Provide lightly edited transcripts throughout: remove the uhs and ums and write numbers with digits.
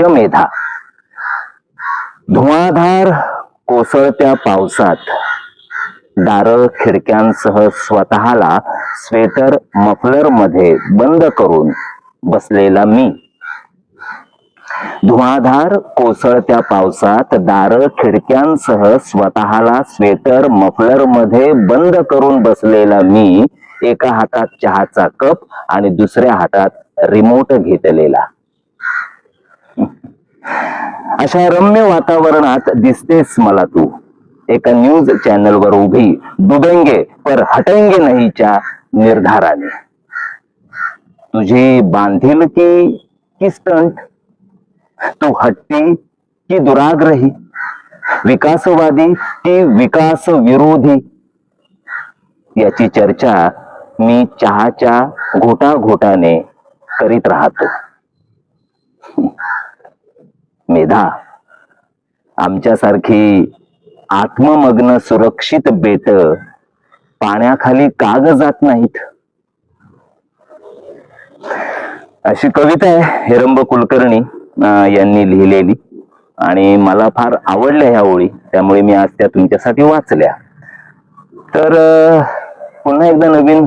मेधा. धुवाधार कोसळत्या पावसात दारं खिडक्यांसह स्वतःला स्वेटर मफलर मध्ये बंद करून बसलेला मी. धुवाधार कोसळत्या पावसात दारं खिडक्यांसह स्वतःला स्वेटर मफलर मध्ये बंद करून बसलेला मी, एका हातात चहाचा कप आणि दुसऱ्या हातात रिमोट घेतलेला. अशा रम्य वातावरणात दिसतेस मला तू, एका न्यूज चॅनल वर उभी डुबेंगे पर हटेंगे नाहीच्या निर्धाराने. तुझी बांधिलकी की स्टंट, तू हट्टी की दुराग्रही, विकासवादी की विकास विरोधी, याची चर्चा मी चहाच्या घोटाघोटाने करीत राहतो. मेधा, आमच्यासारखी आत्ममग्न सुरक्षित बेट पाण्याखाली का ग जात नाहीत? अशी कविता आहे हिरंब कुलकर्णी यांनी लिहिलेली आणि मला फार आवडल्या ह्या ओळी, त्यामुळे मी आज त्या तुमच्यासाठी वाचल्या. तर पुन्हा एकदा नवीन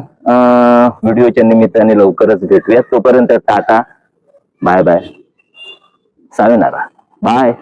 व्हिडिओच्या निमित्ताने लवकरच भेटूया. तोपर्यंत टाटा, बाय बाय, सायनारा, बाय.